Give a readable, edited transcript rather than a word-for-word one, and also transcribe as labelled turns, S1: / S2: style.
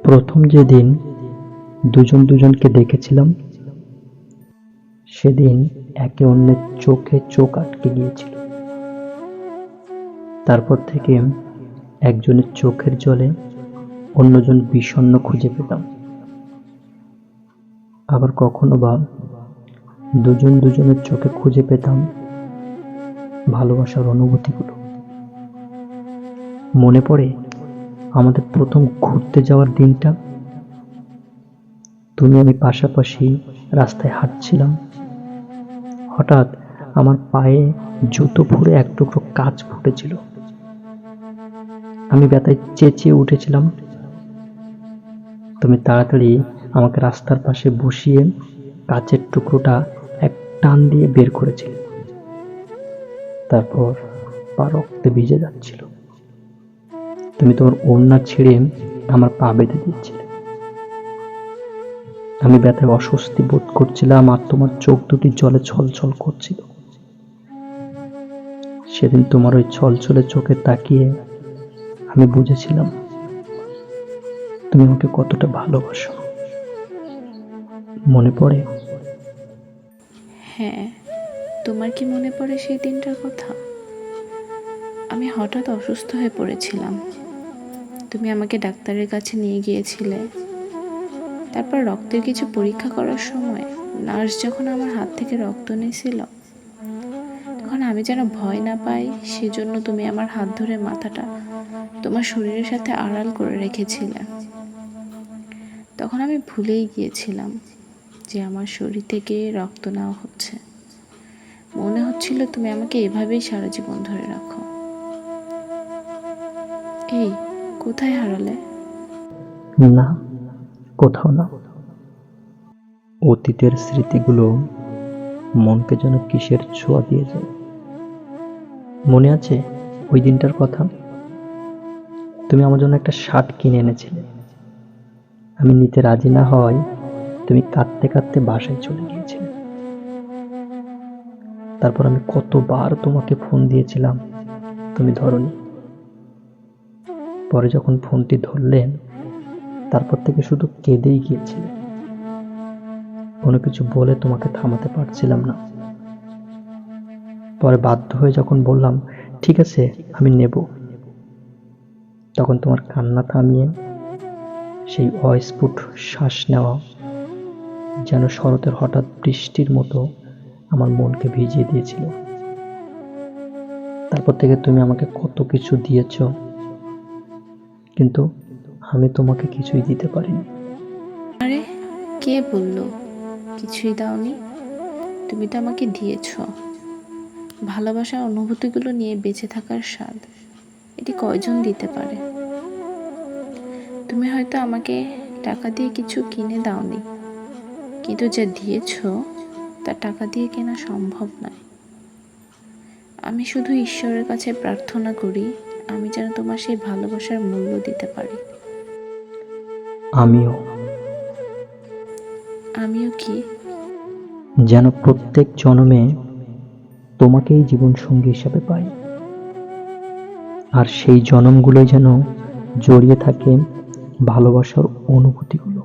S1: প্রথম যেদিন দুজন দুজনকে দেখেছিলাম, সেদিন একে অন্যের চোখে চোখ আটকে গিয়েছিল। তারপর থেকে একজনের চোখের জলে অন্যজন বিষণ্ণ খুঁজে পেতাম। আবার কখনো বা দুজন দুজনের চোখে খুঁজে পেতাম ভালোবাসার অনুভূতিগুলো। মনে পড়ে আমাদের প্রথম ঘুরতে যাওয়ার দিনটা। তুমি আমি পাশাপাশি রাস্তায় হাঁটছিলাম। হঠাৎ আমার পায়ে জুতো ফুঁড়ে এক টুকরো কাঁচ ফুটেছিল। আমি ব্যথায় চেঁচিয়ে উঠেছিলাম। তুমি তাড়াতাড়ি আমাকে রাস্তার পাশে বসিয়ে কাঁচের টুকরোটা এক টান দিয়ে বের করেছিলে। তারপর পা রক্তে ভিজে যাচ্ছিল। তুমি তোমার ওড়না ছিঁড়ে আমার পা বেঁধে দিচ্ছিলে। আমি ব্যথায় অস্বস্তি বোধ করছিলাম আর তোমার চোখ দুটি জলে ছলছল করছিল। সেদিন তোমার ওই ছলছলে চোখে তাকিয়ে আমি বুঝেছিলাম তুমি আমাকে কতটা ভালোবাসো। মনে পড়ে?
S2: হ্যাঁ, তোমার কি মনে পড়ে সেই দিনটার কথা? আমি হঠাৎ অসুস্থ হয়ে পড়েছিলাম। তুমি আমাকে ডাক্তারের কাছে নিয়ে গিয়েছিলে। তারপর রক্তের কিছু পরীক্ষা করার সময় নার্স যখন আমার হাত থেকে রক্ত নিয়েছিল, তখন আমি যেন ভয় না পাই সেজন্য তুমি আমার হাত ধরে মাথাটা তোমার শরীরের সাথে আড়াল করে রেখেছিলে। তখন আমি ভুলেই গিয়েছিলাম যে আমার শরীর থেকে রক্ত নেওয়া হচ্ছে। মনে হচ্ছিল তুমি আমাকে এভাবেই সারা জীবন ধরে রাখো। এই, কোথায় হারালে?
S1: না, কোথাও না। অতীতের স্মৃতিগুলো মনকে যেন কিসের ছোঁয়া দিয়ে যায়। মনে আছে ওই দিনটার কথা? তুমি আমার জন্য একটা শার্ট কিনে এনেছিলে। আমি নিতে রাজি না হওয়ায় তুমি কাঁদতে কাঁদতে বাসায় চলে গিয়েছিলে। তারপর আমি কতবার তোমাকে ফোন দিয়েছিলাম, তুমি ধরোনি। পরে যখন ফোনটি ধরলেন, তারপর থেকে শুধু কেঁদেই গিয়েছিলে। কোনো কিছু বলে তোমাকে থামাতে পারছিলাম না। পরে বাধ্য হয়ে যখন বললাম ঠিক আছে আমি নেব, তখন তোমার কান্না থামিয়ে সেই অস্ফুট শ্বাস নেওয়া যেন শরতের হঠাৎ বৃষ্টির মতো আমার মনকে ভিজিয়ে দিয়েছিল। তারপর থেকে তুমি আমাকে কত কিছু দিয়েছ, কিন্তু আমি তোমাকে কিছুই দিতে পারিনি।
S2: আরে, কে বললো কিছুই দাওনি? তুমি তো আমাকে দিয়েছ। ভালোবাসার অনুভূতিগুলো নিয়ে বেঁচে থাকার স্বাদ এটি কয়জন দিতে পারে? তুমি হয়তো আমাকে টাকা দিয়ে কিছু কিনে দাওনি, কিন্তু যা দিয়েছ তা টাকা দিয়ে কেনা সম্ভব নয়। আমি শুধু ঈশ্বরের কাছে প্রার্থনা করি আমি যেন তোমার সেই ভালোবাসার মূল্য দিতে পারি।
S1: আমিও
S2: আমিও কি?
S1: যেন প্রত্যেক জন্মে তোমাকেই জীবন সঙ্গী হিসাবে পাই, আর সেই জন্মগুলো যেন জড়িয়ে থাকে ভালোবাসার অনুভূতিগুলো।